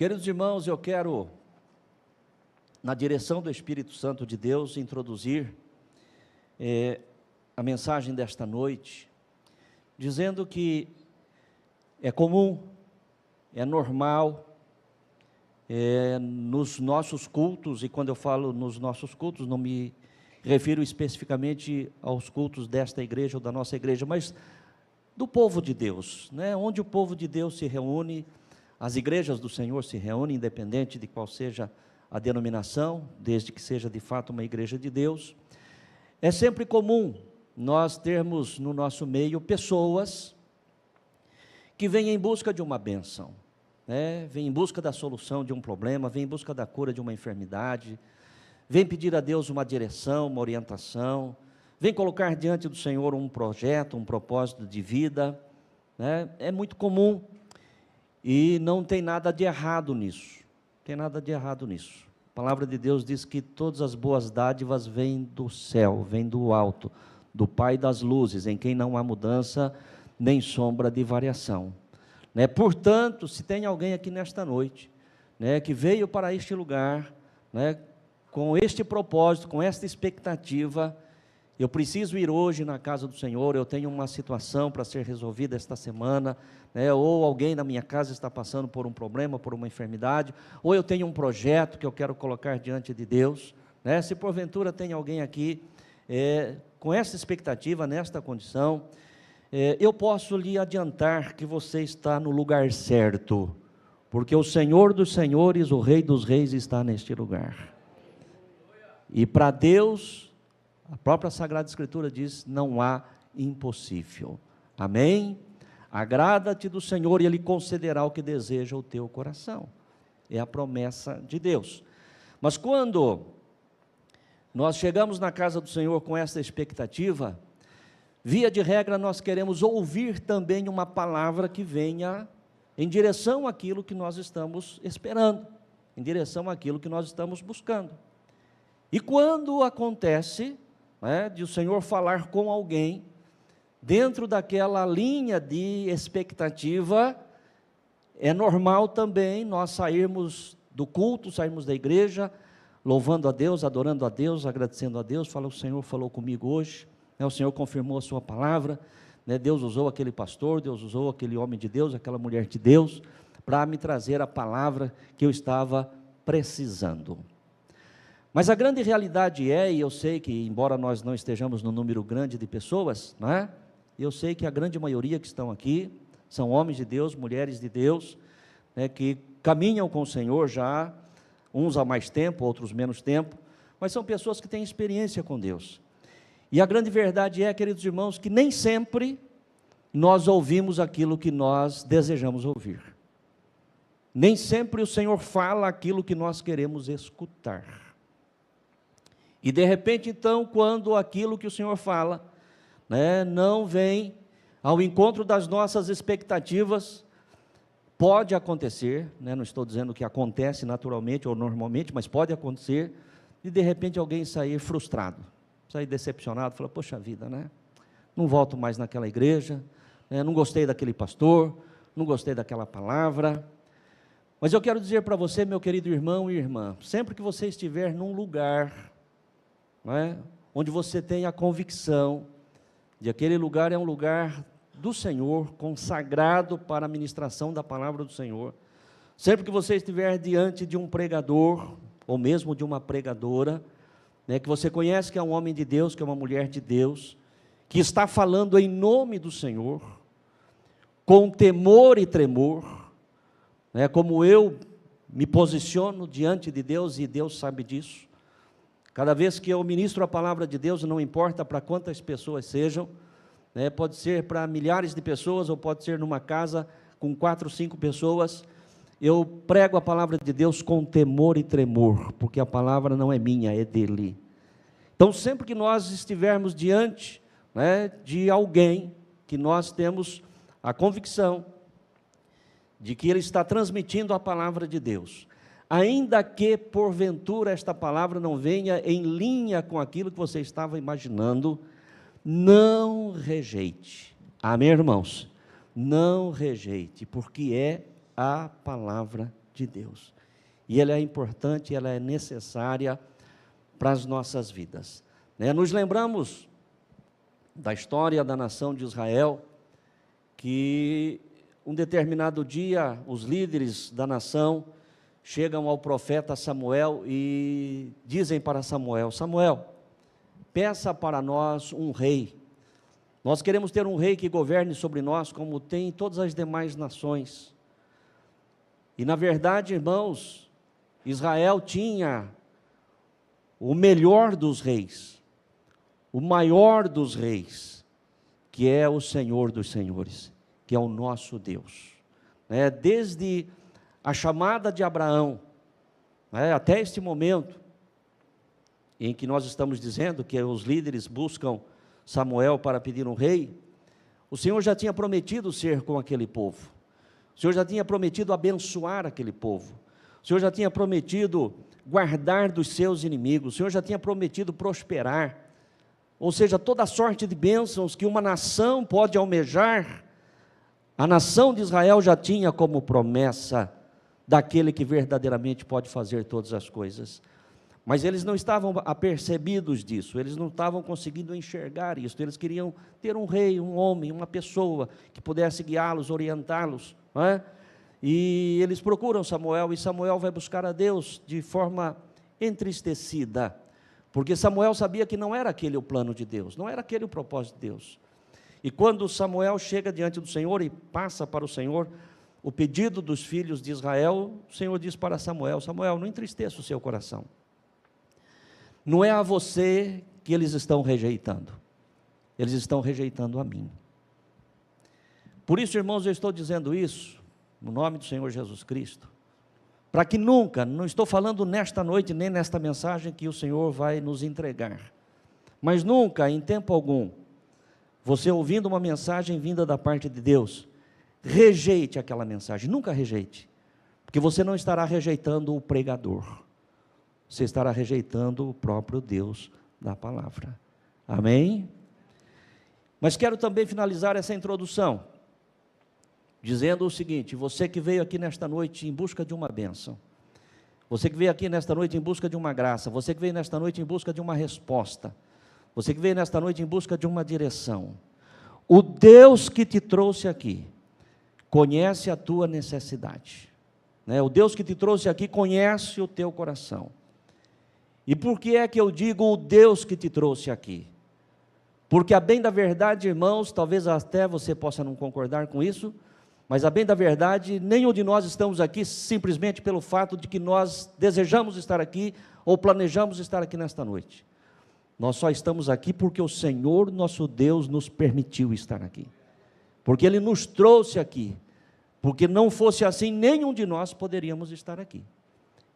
Queridos irmãos, eu quero, na direção do Espírito Santo de Deus, introduzir a mensagem desta noite, dizendo que é comum, é normal, nos nossos cultos, e quando eu falo nos nossos cultos, não me refiro especificamente aos cultos desta igreja ou da nossa igreja, mas do povo de Deus, né? Onde o povo de Deus se reúne, as igrejas do Senhor se reúnem, independente de qual seja a denominação, desde que seja de fato uma igreja de Deus. É sempre comum nós termos no nosso meio pessoas que vêm em busca de uma bênção, né? Vêm em busca da solução de um problema, vêm em busca da cura de uma enfermidade, vêm pedir a Deus uma direção, uma orientação, vêm colocar diante do Senhor um projeto, um propósito de vida, né? É muito comum. E não tem nada de errado nisso, tem nada de errado nisso. A palavra de Deus diz que todas as boas dádivas vêm do céu, vêm do alto, do Pai das luzes, em quem não há mudança, nem sombra de variação. Né? Portanto, se tem alguém aqui nesta noite, né, que veio para este lugar, né, com este propósito, com esta expectativa, eu preciso ir hoje na casa do Senhor, eu tenho uma situação para ser resolvida esta semana, né, ou alguém na minha casa está passando por um problema, por uma enfermidade, ou eu tenho um projeto que eu quero colocar diante de Deus, né, se porventura tem alguém aqui com essa expectativa, nesta condição, eu posso lhe adiantar que você está no lugar certo, porque o Senhor dos senhores, o Rei dos reis está neste lugar, e para Deus, a própria Sagrada Escritura diz, não há impossível, amém? Agrada-te do Senhor e Ele concederá o que deseja o teu coração, é a promessa de Deus. Mas quando nós chegamos na casa do Senhor com essa expectativa, via de regra nós queremos ouvir também uma palavra que venha em direção àquilo que nós estamos esperando, em direção àquilo que nós estamos buscando. E quando acontece, de o Senhor falar com alguém, dentro daquela linha de expectativa, é normal também nós sairmos do culto, sairmos da igreja, louvando a Deus, adorando a Deus, agradecendo a Deus, fala, o Senhor falou comigo hoje, o Senhor confirmou a sua palavra, Deus usou aquele pastor, Deus usou aquele homem de Deus, aquela mulher de Deus, para me trazer a palavra que eu estava precisando. Mas a grande realidade e eu sei que, embora nós não estejamos no número grande de pessoas, eu sei que a grande maioria que estão aqui, são homens de Deus, mulheres de Deus, que caminham com o Senhor já, uns há mais tempo, outros menos tempo, mas são pessoas que têm experiência com Deus. E a grande verdade queridos irmãos, que nem sempre nós ouvimos aquilo que nós desejamos ouvir. Nem sempre o Senhor fala aquilo que nós queremos escutar. E de repente, então, quando aquilo que o Senhor fala, não vem ao encontro das nossas expectativas, pode acontecer, não estou dizendo que acontece naturalmente ou normalmente, mas pode acontecer, e de repente alguém sair frustrado, sair decepcionado, falar, poxa vida, não volto mais naquela igreja, não gostei daquele pastor, não gostei daquela palavra. Mas eu quero dizer para você, meu querido irmão e irmã, sempre que você estiver num lugar, onde você tem a convicção de que aquele lugar é um lugar do Senhor, consagrado para a ministração da palavra do Senhor, sempre que você estiver diante de um pregador, ou mesmo de uma pregadora, que você conhece que é um homem de Deus, que é uma mulher de Deus, que está falando em nome do Senhor, com temor e tremor, como eu me posiciono diante de Deus, e Deus sabe disso. Cada vez que eu ministro a palavra de Deus, não importa para quantas pessoas sejam, pode ser para milhares de pessoas, ou pode ser numa casa com 4, 5 pessoas, eu prego a palavra de Deus com temor e tremor, porque a palavra não é minha, é dele. Então, sempre que nós estivermos diante de alguém, que nós temos a convicção de que ele está transmitindo a palavra de Deus, ainda que porventura esta palavra não venha em linha com aquilo que você estava imaginando, não rejeite, amém, irmãos? Não rejeite, porque é a palavra de de Deus. E ela é importante, ela é necessária para as nossas vidas. Nos lembramos da história da nação de Israel, que um determinado dia os líderes da nação chegam ao profeta Samuel e dizem para Samuel: Samuel, peça para nós um rei. Nós queremos ter um rei que governe sobre nós, como tem todas as demais nações. E na verdade, irmãos, Israel tinha o melhor dos reis, o maior dos reis, que é o Senhor dos senhores, que é o nosso Deus. Desde a chamada de Abraão, até este momento, em que nós estamos dizendo que os líderes buscam Samuel para pedir um rei, o Senhor já tinha prometido ser com aquele povo, o Senhor já tinha prometido abençoar aquele povo, o Senhor já tinha prometido guardar dos seus inimigos, o Senhor já tinha prometido prosperar, ou seja, toda a sorte de bênçãos que uma nação pode almejar, a nação de Israel já tinha como promessa daquele que verdadeiramente pode fazer todas as coisas. Mas eles não estavam apercebidos disso, eles não estavam conseguindo enxergar isso, eles queriam ter um rei, um homem, uma pessoa que pudesse guiá-los, orientá-los, não é? E eles procuram Samuel, e Samuel vai buscar a Deus de forma entristecida, porque Samuel sabia que não era aquele o plano de Deus, não era aquele o propósito de Deus. E quando Samuel chega diante do Senhor e passa para o Senhor o pedido dos filhos de Israel, o Senhor diz para Samuel: Samuel, não entristeça o seu coração. Não é a você que eles estão rejeitando, eles estão rejeitando a mim. Por isso, irmãos, eu estou dizendo isso, no nome do Senhor Jesus Cristo, para que nunca, não estou falando nesta noite, nem nesta mensagem que o Senhor vai nos entregar, mas nunca, em tempo algum, você ouvindo uma mensagem vinda da parte de Deus, rejeite aquela mensagem, nunca rejeite, porque você não estará rejeitando o pregador, você estará rejeitando o próprio Deus da palavra. Amém? Mas quero também finalizar essa introdução dizendo o seguinte: você que veio aqui nesta noite em busca de uma bênção, você que veio aqui nesta noite em busca de uma graça, você que veio nesta noite em busca de uma resposta, você que veio nesta noite em busca de uma direção, o Deus que te trouxe aqui conhece a tua necessidade, O Deus que te trouxe aqui conhece o teu coração. E por que é que eu digo o Deus que te trouxe aqui? Porque a bem da verdade, irmãos, talvez até você possa não concordar com isso, mas a bem da verdade, nenhum de nós estamos aqui simplesmente pelo fato de que nós desejamos estar aqui ou planejamos estar aqui nesta noite. Nós só estamos aqui porque o Senhor, nosso Deus, nos permitiu estar aqui. Porque Ele nos trouxe aqui. Porque não fosse assim, nenhum de nós poderíamos estar aqui.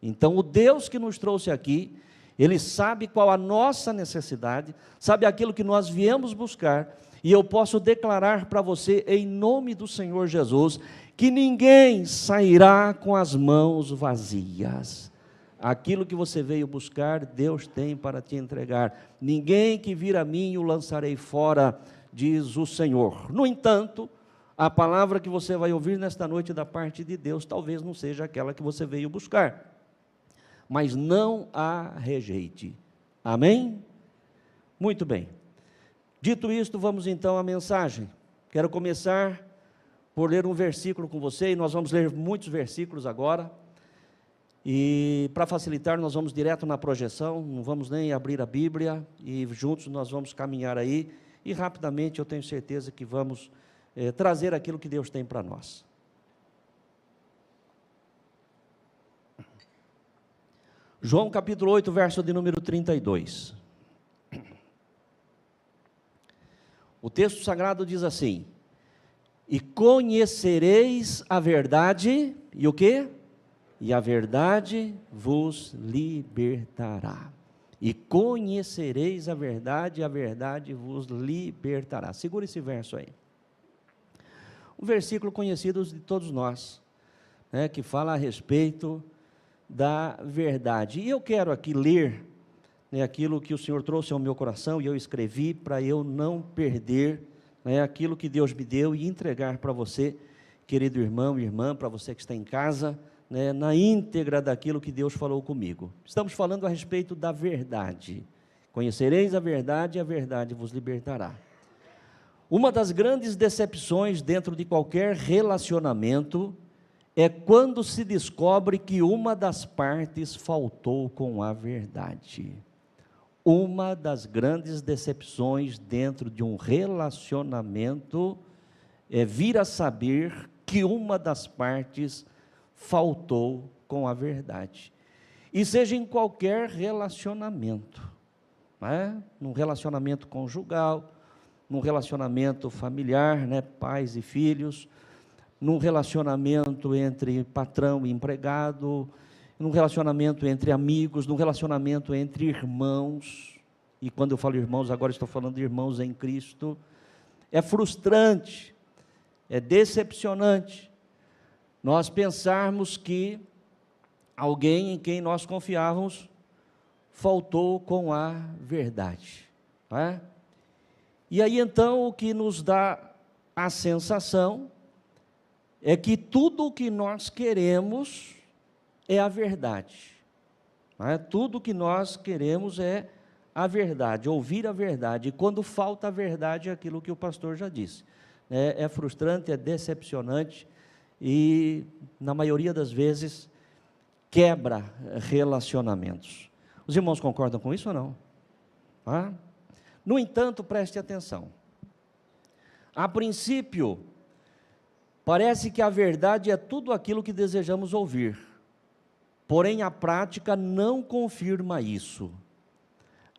Então, o Deus que nos trouxe aqui, Ele sabe qual a nossa necessidade, sabe aquilo que nós viemos buscar, e eu posso declarar para você, em nome do Senhor Jesus, que ninguém sairá com as mãos vazias. Aquilo que você veio buscar, Deus tem para te entregar. Ninguém que vir a mim o lançarei fora, diz o Senhor. No entanto, a palavra que você vai ouvir nesta noite da parte de Deus, talvez não seja aquela que você veio buscar. Mas não a rejeite. Amém? Muito bem. Dito isto, vamos então à mensagem. Quero começar por ler um versículo com você, e nós vamos ler muitos versículos agora. E para facilitar, nós vamos direto na projeção, não vamos nem abrir a Bíblia, e juntos nós vamos caminhar aí, e rapidamente eu tenho certeza que vamos trazer aquilo que Deus tem para nós. João capítulo 8, verso de número 32. O texto sagrado diz assim: e conhecereis a verdade, e o quê? E a verdade vos libertará. E conhecereis a verdade vos libertará. Segura esse verso aí. Um versículo conhecido de todos nós, que fala a respeito da verdade. E eu quero aqui ler aquilo que o Senhor trouxe ao meu coração, e eu escrevi para eu não perder aquilo que Deus me deu e entregar para você, querido irmão e irmã, para você que está em casa, né, na íntegra daquilo que Deus falou comigo. Estamos falando a respeito da verdade. Conhecereis a verdade e a verdade vos libertará. Uma das grandes decepções dentro de qualquer relacionamento é quando se descobre que uma das partes faltou com a verdade. Uma das grandes decepções dentro de um relacionamento é vir a saber que uma das partes faltou com a verdade. E seja em qualquer relacionamento, né? Num relacionamento conjugal, num relacionamento familiar, né? Pais e filhos, num relacionamento entre patrão e empregado, num relacionamento entre amigos, num relacionamento entre irmãos, e quando eu falo irmãos, agora estou falando de irmãos em Cristo. É frustrante, é decepcionante nós pensarmos que alguém em quem nós confiávamos faltou com a verdade, não é? E aí então o que nos dá a sensação é que tudo o que nós queremos é a verdade, não é? Tudo o que nós queremos é a verdade, ouvir a verdade, e quando falta a verdade é aquilo que o pastor já disse, é frustrante, é decepcionante, e na maioria das vezes quebra relacionamentos. Os irmãos concordam com isso ou não? Ah? No entanto, preste atenção, a princípio parece que a verdade é tudo aquilo que desejamos ouvir, porém a prática não confirma isso.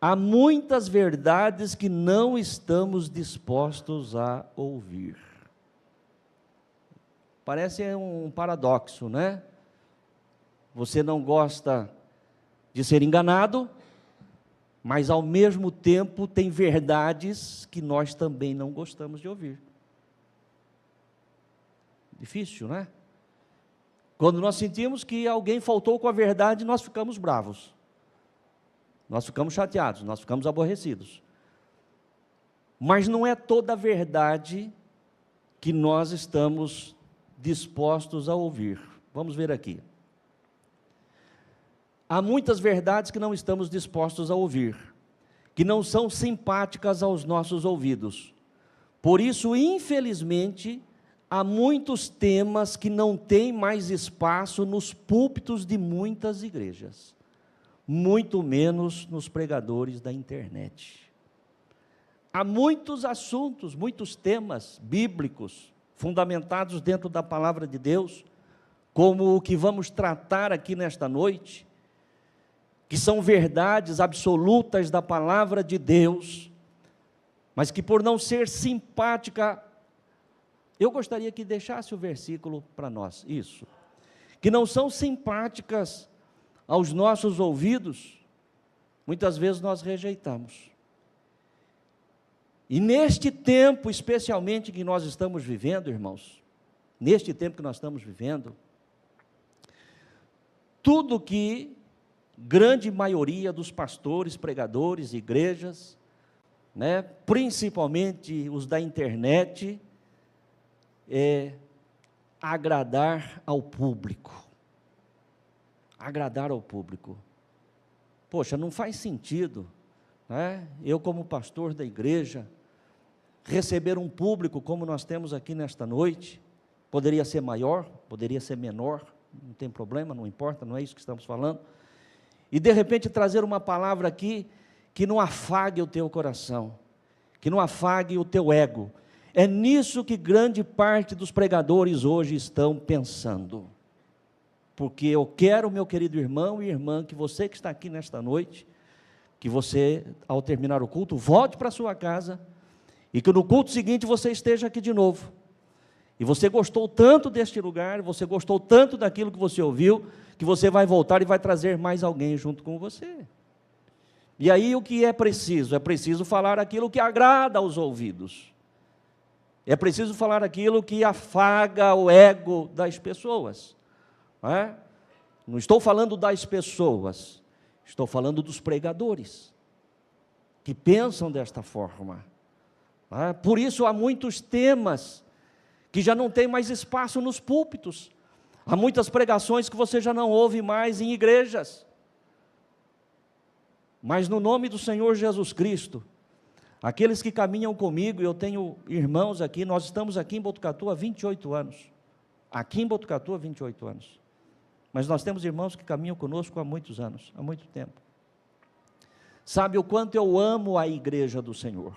Há muitas verdades que não estamos dispostos a ouvir. Parece um paradoxo, né? Você não gosta de ser enganado, mas ao mesmo tempo tem verdades que nós também não gostamos de ouvir. Difícil, né? Quando nós sentimos que alguém faltou com a verdade, nós ficamos bravos. Nós ficamos chateados, nós ficamos aborrecidos. Mas não é toda a verdade que nós estamos dispostos a ouvir. Vamos ver aqui. Há muitas verdades que não estamos dispostos a ouvir, que não são simpáticas aos nossos ouvidos. Por isso, infelizmente, há muitos temas que não têm mais espaço nos púlpitos de muitas igrejas, muito menos nos pregadores da internet. Há muitos assuntos, muitos temas bíblicos, fundamentados dentro da palavra de Deus, como o que vamos tratar aqui nesta noite, que são verdades absolutas da palavra de Deus, mas que por não ser simpática, eu gostaria que deixasse o versículo para nós, isso, que não são simpáticas aos nossos ouvidos, muitas vezes nós rejeitamos. E neste tempo, especialmente que nós estamos vivendo, irmãos, neste tempo que nós estamos vivendo, tudo que grande maioria dos pastores, pregadores, igrejas, né, principalmente os da internet, é agradar ao público. Agradar ao público. Poxa, não faz sentido, né, eu como pastor da igreja, receber um público como nós temos aqui nesta noite, poderia ser maior, poderia ser menor, não tem problema, não importa, não é isso que estamos falando, e de repente trazer uma palavra aqui, que não afague o teu coração, que não afague o teu ego. É nisso que grande parte dos pregadores hoje estão pensando, porque eu quero, meu querido irmão e irmã, que você que está aqui nesta noite, que você, ao terminar o culto, volte para a sua casa, e que no culto seguinte você esteja aqui de novo, e você gostou tanto deste lugar, você gostou tanto daquilo que você ouviu, que você vai voltar e vai trazer mais alguém junto com você. E aí o que é preciso? É preciso falar aquilo que agrada aos ouvidos, é preciso falar aquilo que afaga o ego das pessoas, não é? Não estou falando das pessoas, estou falando dos pregadores, que pensam desta forma. Por isso há muitos temas que já não tem mais espaço nos púlpitos. Há muitas pregações que você já não ouve mais em igrejas. Mas no nome do Senhor Jesus Cristo, aqueles que caminham comigo, eu tenho irmãos aqui, nós estamos aqui em Botucatu há 28 anos. Aqui em Botucatu há 28 anos. Mas nós temos irmãos que caminham conosco há muitos anos, há muito tempo. Sabe o quanto eu amo a igreja do Senhor?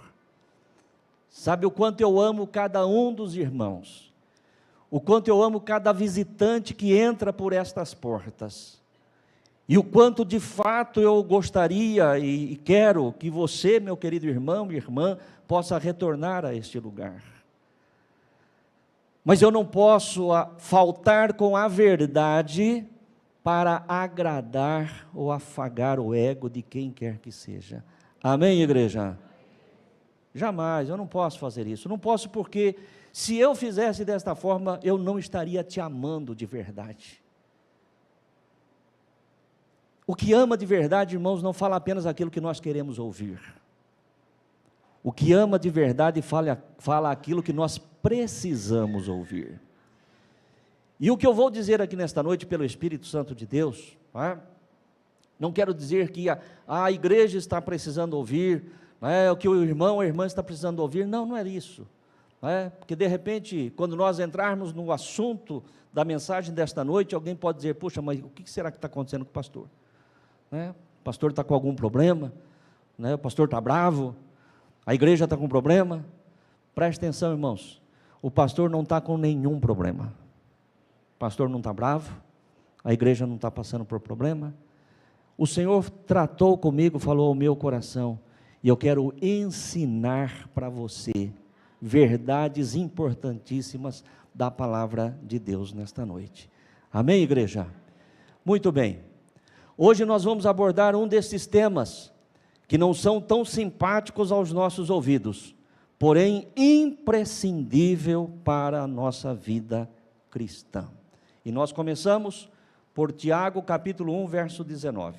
Sabe o quanto eu amo cada um dos irmãos? O quanto eu amo cada visitante que entra por estas portas? E o quanto de fato eu gostaria e quero que você, meu querido irmão e irmã, possa retornar a este lugar. Mas eu não posso faltar com a verdade para agradar ou afagar o ego de quem quer que seja. Amém, igreja? Jamais, eu não posso fazer isso. Não posso porque, se eu fizesse desta forma, eu não estaria te amando de verdade. O que ama de verdade, irmãos, não fala apenas aquilo que nós queremos ouvir. O que ama de verdade fala aquilo que nós precisamos ouvir. E o que eu vou dizer aqui nesta noite, pelo Espírito Santo de Deus, não quero dizer que a igreja está precisando ouvir, o que o irmão ou a irmã está precisando ouvir, não é isso. Porque de repente, quando nós entrarmos no assunto da mensagem desta noite, alguém pode dizer, puxa, mas o que será que está acontecendo com o pastor? O pastor está com algum problema? O pastor está bravo? A igreja está com problema? Preste atenção, irmãos, o pastor não está com nenhum problema. O pastor não está bravo, a igreja não está passando por problema. O Senhor tratou comigo, falou ao meu coração, e eu quero ensinar para você verdades importantíssimas da palavra de Deus nesta noite. Amém, igreja? Muito bem. Hoje nós vamos abordar um desses temas que não são tão simpáticos aos nossos ouvidos, porém imprescindível para a nossa vida cristã. E nós começamos por Tiago, capítulo 1, verso 19.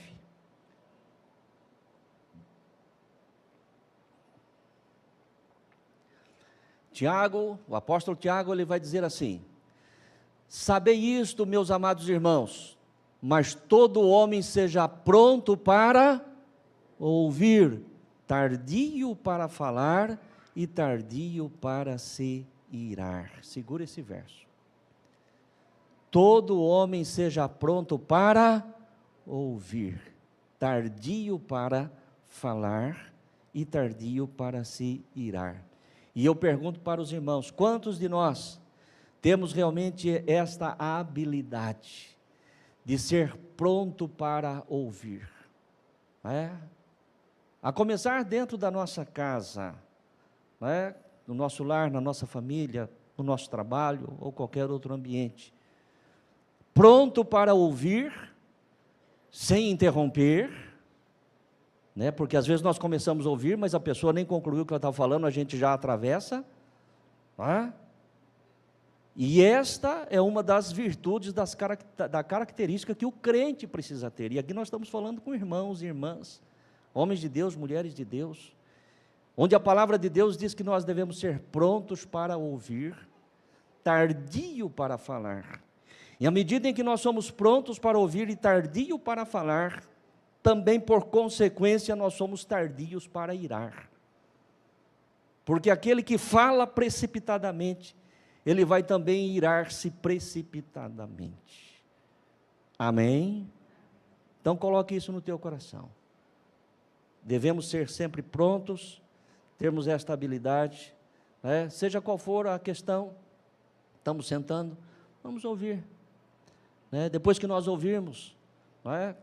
Tiago, o apóstolo Tiago, ele vai dizer assim: sabei isto, meus amados irmãos, mas todo homem seja pronto para ouvir, tardio para falar e tardio para se irar. Segura esse verso. Todo homem seja pronto para ouvir, tardio para falar e tardio para se irar. E eu pergunto para os irmãos, quantos de nós temos realmente esta habilidade de ser pronto para ouvir? A começar dentro da nossa casa, no nosso lar, na nossa família, no nosso trabalho ou qualquer outro ambiente. Pronto para ouvir, sem interromper, porque às vezes nós começamos a ouvir, mas a pessoa nem concluiu o que ela estava falando, a gente já atravessa. E esta é uma das virtudes da característica que o crente precisa ter. E aqui nós estamos falando com irmãos e irmãs, homens de Deus, mulheres de Deus, onde a palavra de Deus diz que nós devemos ser prontos para ouvir, tardio para falar. E à medida em que nós somos prontos para ouvir e tardio para falar, também por consequência nós somos tardios para irar. Porque aquele que fala precipitadamente, ele vai também irar-se precipitadamente. Amém? Então coloque isso no teu coração. Devemos ser sempre prontos, termos esta habilidade, seja qual for a questão, estamos sentando, vamos ouvir. Depois que nós ouvirmos,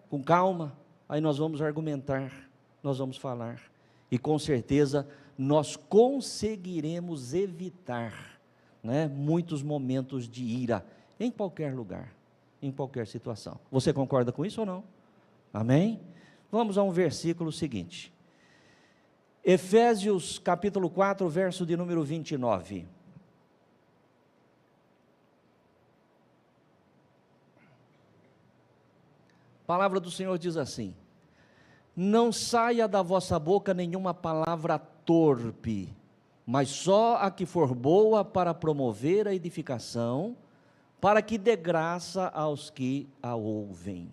com calma, aí nós vamos argumentar, nós vamos falar, e com certeza nós conseguiremos evitar muitos momentos de ira, em qualquer lugar, em qualquer situação. Você concorda com isso ou não? Amém? Vamos a um versículo seguinte, Efésios capítulo 4, verso de número 29. A palavra do Senhor diz assim: não saia da vossa boca nenhuma palavra torpe, mas só a que for boa para promover a edificação, para que dê graça aos que a ouvem.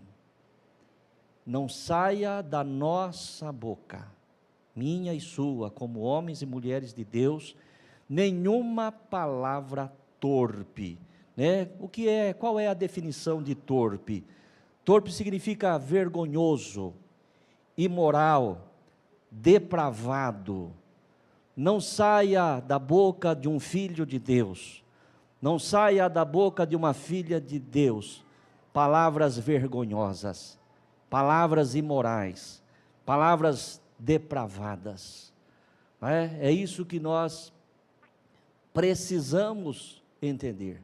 Não saia da nossa boca, minha e sua, como homens e mulheres de Deus, nenhuma palavra torpe, né? Qual é a definição de torpe? Torpe significa vergonhoso, imoral, depravado. Não saia da boca de um filho de Deus, não saia da boca de uma filha de Deus, palavras vergonhosas, palavras imorais, palavras depravadas. É isso que nós precisamos entender.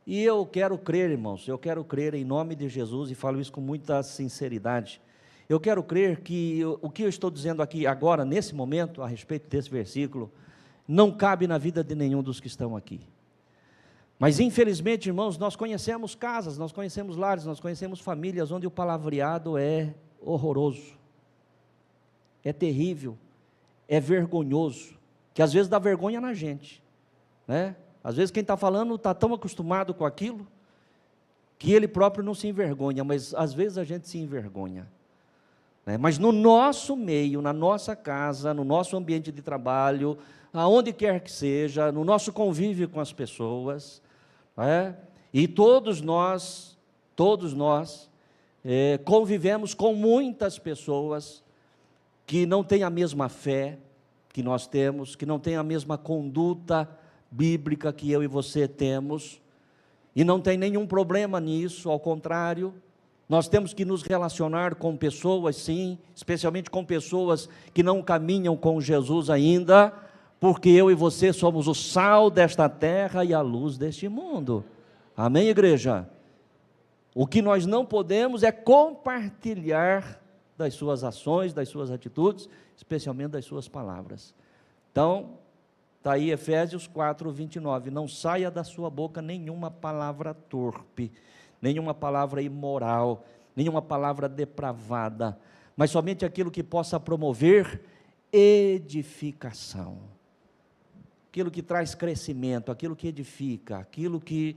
E eu quero crer, irmãos, eu quero crer em nome de Jesus, e falo isso com muita sinceridade. Eu quero crer que o que eu estou dizendo aqui agora, nesse momento, a respeito desse versículo, não cabe na vida de nenhum dos que estão aqui. Mas infelizmente, irmãos, nós conhecemos casas, nós conhecemos lares, nós conhecemos famílias onde o palavreado é horroroso, é terrível, é vergonhoso, que às vezes dá vergonha na gente, né? Às vezes quem está falando está tão acostumado com aquilo, que ele próprio não se envergonha, mas às vezes a gente se envergonha, né? Mas no nosso meio, na nossa casa, no nosso ambiente de trabalho, aonde quer que seja, no nosso convívio com as pessoas, e todos nós convivemos com muitas pessoas que não têm a mesma fé que nós temos, que não têm a mesma conduta bíblica que eu e você temos, e não tem nenhum problema nisso, ao contrário, nós temos que nos relacionar com pessoas, sim, especialmente com pessoas que não caminham com Jesus ainda, porque eu e você somos o sal desta terra e a luz deste mundo. Amém, igreja? O que nós não podemos é compartilhar das suas ações, das suas atitudes, especialmente das suas palavras. Então, está aí Efésios 4:29, não saia da sua boca nenhuma palavra torpe, nenhuma palavra imoral, nenhuma palavra depravada, mas somente aquilo que possa promover edificação, aquilo que traz crescimento, aquilo que edifica, aquilo que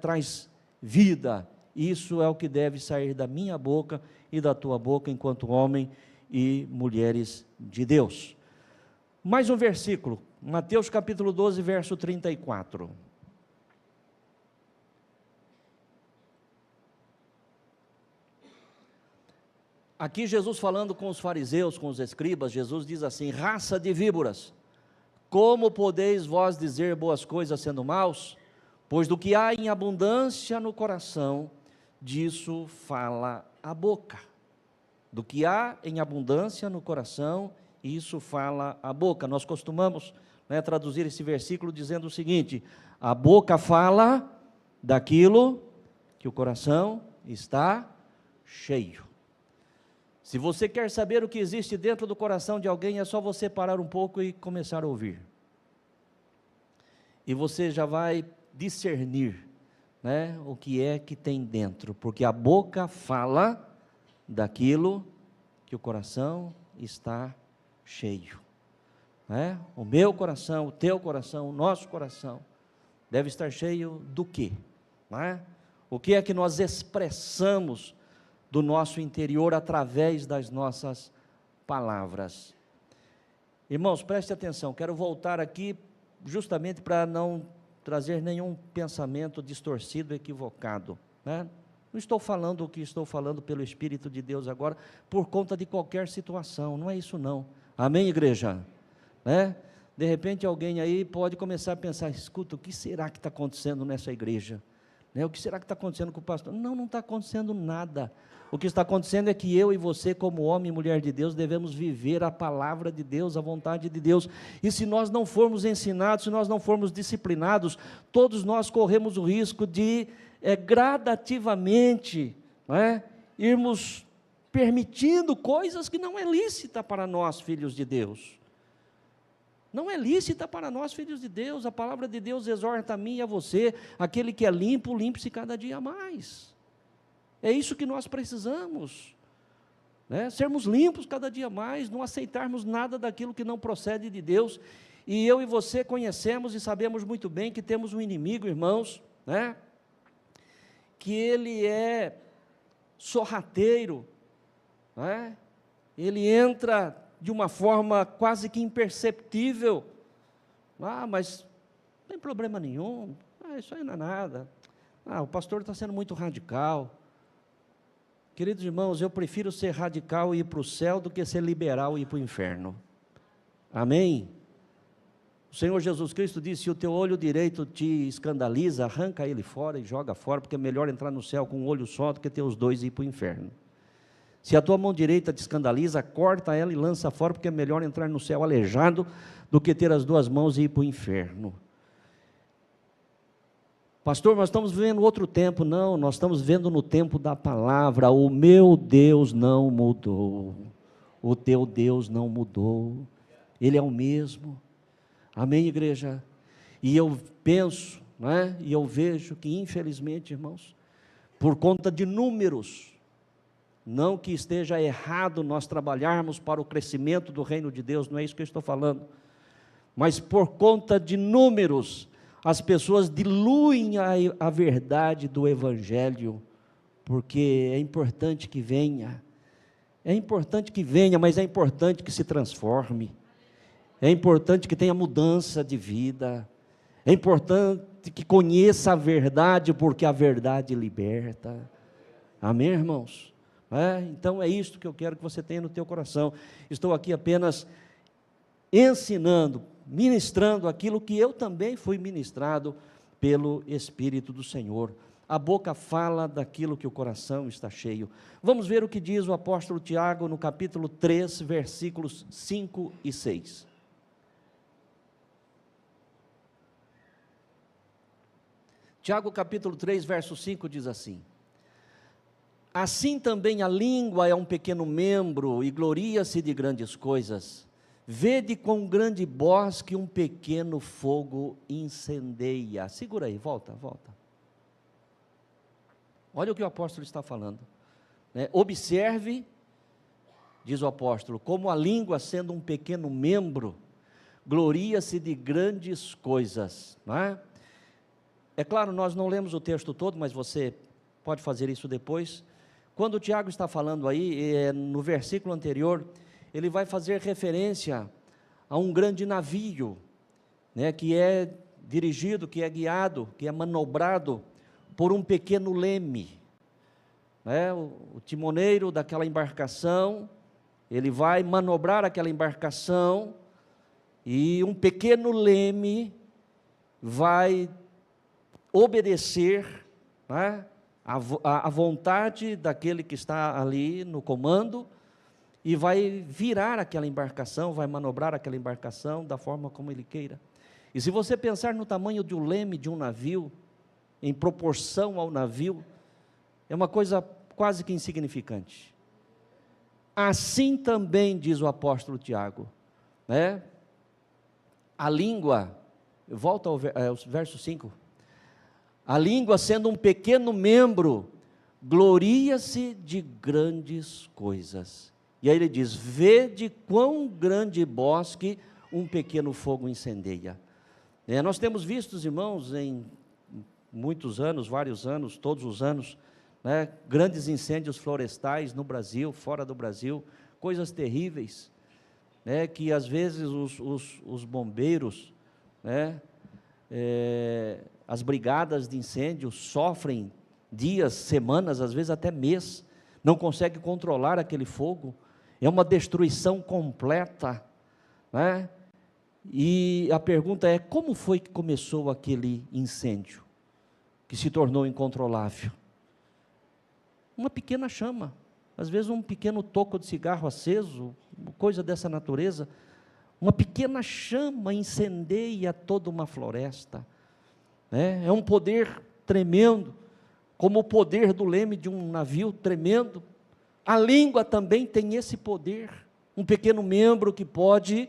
traz vida. Isso é o que deve sair da minha boca e da tua boca, enquanto homem e mulheres de Deus. Mais um versículo, Mateus capítulo 12, verso 34. Aqui Jesus falando com os fariseus, com os escribas, Jesus diz assim: raça de víboras, como podeis vós dizer boas coisas sendo maus? Pois do que há em abundância no coração, disso fala a boca. Do que há em abundância no coração, isso fala a boca. Nós costumamos traduzir esse versículo dizendo o seguinte: a boca fala daquilo que o coração está cheio. Se você quer saber o que existe dentro do coração de alguém, é só você parar um pouco e começar a ouvir. E você já vai discernir, o que é que tem dentro, porque a boca fala daquilo que o coração está cheio. O meu coração, o teu coração, o nosso coração deve estar cheio do quê? O que é que nós expressamos do nosso interior através das nossas palavras? Irmãos, preste atenção, quero voltar aqui justamente para não trazer nenhum pensamento distorcido, equivocado, Não estou falando o que estou falando pelo Espírito de Deus agora, por conta de qualquer situação, não é isso não. Amém, igreja? De repente alguém aí pode começar a pensar: escuta, o que será que está acontecendo nessa igreja? O que será que está acontecendo com o pastor? Não está acontecendo nada. O que está acontecendo é que eu e você, como homem e mulher de Deus, devemos viver a palavra de Deus, a vontade de Deus. E se nós não formos ensinados, se nós não formos disciplinados, todos nós corremos o risco de gradativamente irmos permitindo coisas que não é lícita para nós, filhos de Deus. Não é lícita para nós, filhos de Deus. A palavra de Deus exorta a mim e a você: aquele que é limpo, limpe-se cada dia mais. É isso que nós precisamos, sermos limpos cada dia mais, não aceitarmos nada daquilo que não procede de Deus. E eu e você conhecemos e sabemos muito bem que temos um inimigo, irmãos, que ele é sorrateiro, não é? Ele entra de uma forma quase que imperceptível. Mas não tem problema nenhum, isso aí não é nada. O pastor está sendo muito radical. Queridos irmãos, eu prefiro ser radical e ir para o céu do que ser liberal e ir para o inferno. Amém? O Senhor Jesus Cristo disse: se o teu olho direito te escandaliza, arranca ele fora e joga fora, porque é melhor entrar no céu com um olho só do que ter os dois e ir para o inferno. Se a tua mão direita te escandaliza, corta ela e lança fora, porque é melhor entrar no céu aleijado do que ter as duas mãos e ir para o inferno. Pastor, nós estamos vivendo outro tempo. Não, nós estamos vivendo no tempo da palavra. O meu Deus não mudou, o teu Deus não mudou, Ele é o mesmo. Amém, igreja? E eu penso, não é? E eu vejo que, infelizmente, irmãos, por conta de números, não que esteja errado nós trabalharmos para o crescimento do reino de Deus, não é isso que eu estou falando, mas por conta de números, as pessoas diluem a verdade do Evangelho, porque é importante que venha, mas é importante que se transforme, é importante que tenha mudança de vida, é importante que conheça a verdade, porque a verdade liberta. Amém, irmãos? Então é isto que eu quero que você tenha no teu coração. Estou aqui apenas ensinando, ministrando aquilo que eu também fui ministrado pelo Espírito do Senhor. A boca fala daquilo que o coração está cheio. Vamos ver o que diz o apóstolo Tiago no capítulo 3, versículos 5 e 6. Tiago capítulo 3, verso 5 diz assim: assim também a língua é um pequeno membro e gloria-se de grandes coisas. Vede quão grande bosque um pequeno fogo incendeia. Segura aí, volta. Olha o que o apóstolo está falando. Observe, diz o apóstolo, como a língua, sendo um pequeno membro, gloria-se de grandes coisas. Não é? É claro, nós não lemos o texto todo, mas você pode fazer isso depois. Quando o Tiago está falando aí, no versículo anterior, ele vai fazer referência a um grande navio, que é dirigido, que é guiado, que é manobrado por um pequeno leme. O timoneiro daquela embarcação, ele vai manobrar aquela embarcação, e um pequeno leme vai obedecer à vontade daquele que está ali no comando, e vai virar aquela embarcação, vai manobrar aquela embarcação da forma como ele queira. E se você pensar no tamanho de um leme de um navio, em proporção ao navio, é uma coisa quase que insignificante. Assim também, diz o apóstolo Tiago, a língua, volta ao verso 5, a língua, sendo um pequeno membro, gloria-se de grandes coisas. E aí ele diz: vede quão grande bosque um pequeno fogo incendeia. Nós temos visto, irmãos, em muitos anos, vários anos, todos os anos, grandes incêndios florestais no Brasil, fora do Brasil, coisas terríveis, que às vezes os bombeiros, as brigadas de incêndio sofrem dias, semanas, às vezes até mês, não conseguem controlar aquele fogo. É uma destruição completa, E a pergunta é: como foi que começou aquele incêndio, que se tornou incontrolável? Uma pequena chama, às vezes um pequeno toco de cigarro aceso, coisa dessa natureza, uma pequena chama incendeia toda uma floresta. É um poder tremendo, como o poder do leme de um navio tremendo. A língua também tem esse poder, um pequeno membro que pode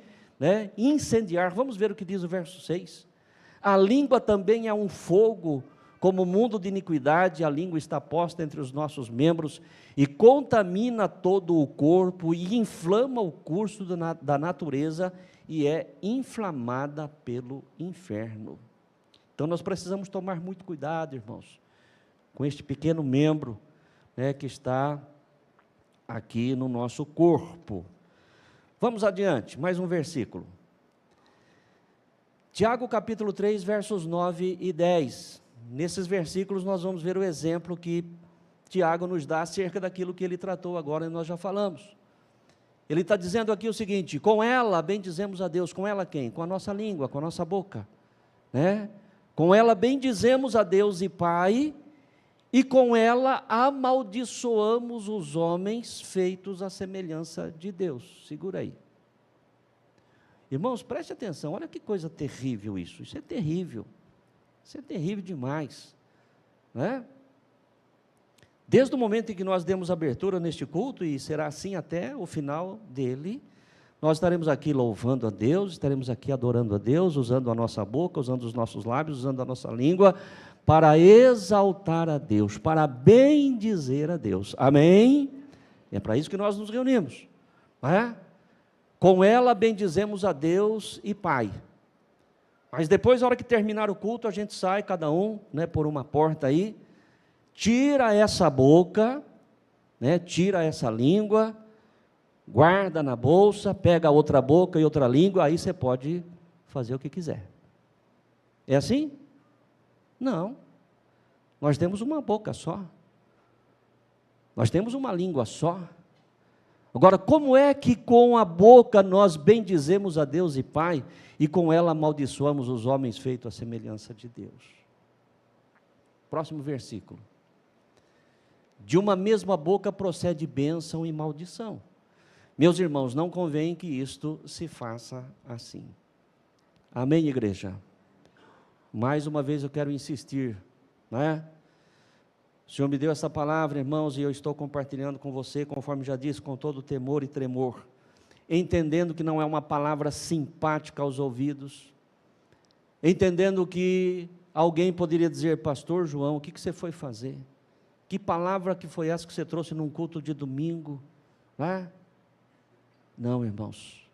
incendiar. Vamos ver o que diz o verso 6. A língua também é um fogo, como o mundo de iniquidade, a língua está posta entre os nossos membros, e contamina todo o corpo, e inflama o curso da natureza, e é inflamada pelo inferno. Então nós precisamos tomar muito cuidado, irmãos, com este pequeno membro, né, que está aqui no nosso corpo. Vamos adiante, mais um versículo. Tiago capítulo 3, versos 9 e 10. Nesses versículos nós vamos ver o exemplo que Tiago nos dá acerca daquilo que ele tratou agora e nós já falamos. Ele está dizendo aqui o seguinte: com ela bendizemos a Deus. Com ela quem? Com a nossa língua, com a nossa boca, né? Com ela bendizemos a Deus e Pai, e com ela amaldiçoamos os homens feitos à semelhança de Deus. Segura aí. Irmãos, preste atenção, olha que coisa terrível isso. Isso é terrível. Isso é terrível demais, né? Desde o momento em que nós demos abertura neste culto, e será assim até o final dele, nós estaremos aqui louvando a Deus, estaremos aqui adorando a Deus, usando a nossa boca, usando os nossos lábios, usando a nossa língua, para exaltar a Deus, para bendizer a Deus. Amém? É para isso que nós nos reunimos, não é? Com ela bendizemos a Deus e Pai. Mas depois, na hora que terminar o culto, a gente sai, cada um, né, por uma porta aí, tira essa boca, né, tira essa língua, guarda na bolsa, pega a outra boca e outra língua, aí você pode fazer o que quiser. É assim? Não. Nós temos uma boca só. Nós temos uma língua só. Agora, como é que com a boca nós bendizemos a Deus e Pai, e com ela amaldiçoamos os homens feitos à semelhança de Deus? Próximo versículo. De uma mesma boca procede bênção e maldição. Meus irmãos, não convém que isto se faça assim. Amém, igreja? Mais uma vez eu quero insistir, né? O Senhor me deu essa palavra, irmãos, e eu estou compartilhando com você, conforme já disse, com todo temor e tremor, entendendo que não é uma palavra simpática aos ouvidos, entendendo que alguém poderia dizer: pastor João, o que você foi fazer? Que palavra que foi essa que você trouxe num culto de domingo? Não, irmãos,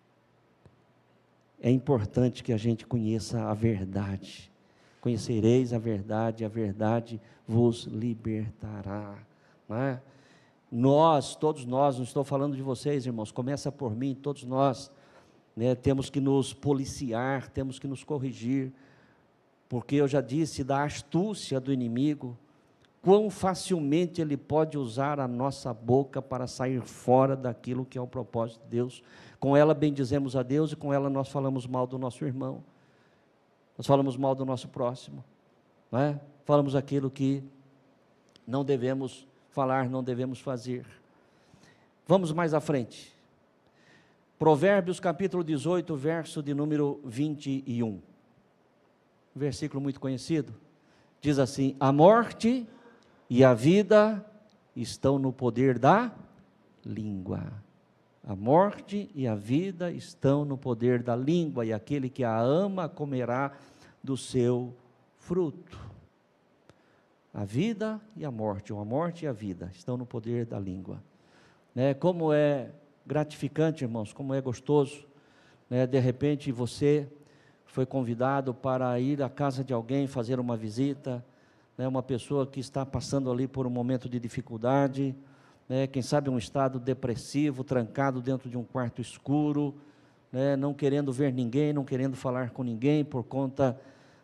é importante que a gente conheça a verdade. Conhecereis a verdade vos libertará. Não é? Nós, todos nós, não estou falando de vocês, irmãos, começa por mim, todos nós, né, temos que nos policiar, temos que nos corrigir, porque eu já disse da astúcia do inimigo, quão facilmente ele pode usar a nossa boca para sair fora daquilo que é o propósito de Deus. Com ela bendizemos a Deus e com ela nós falamos mal do nosso irmão, nós falamos mal do nosso próximo, não é? Falamos aquilo que não devemos falar, não devemos fazer. Vamos mais à frente. Provérbios capítulo 18, verso de número 21. Um versículo muito conhecido. Diz assim: a morte e a vida estão no poder da língua. A morte e a vida estão no poder da língua, e aquele que a ama comerá do seu fruto. A vida e a morte, ou a morte e a vida, estão no poder da língua. Né? Como é gratificante, irmãos, como é gostoso, né? De repente você foi convidado para ir à casa de alguém, fazer uma visita, né? Uma pessoa que está passando ali por um momento de dificuldade, né? Quem sabe um estado depressivo, trancado dentro de um quarto escuro, né? Não querendo ver ninguém, não querendo falar com ninguém, por conta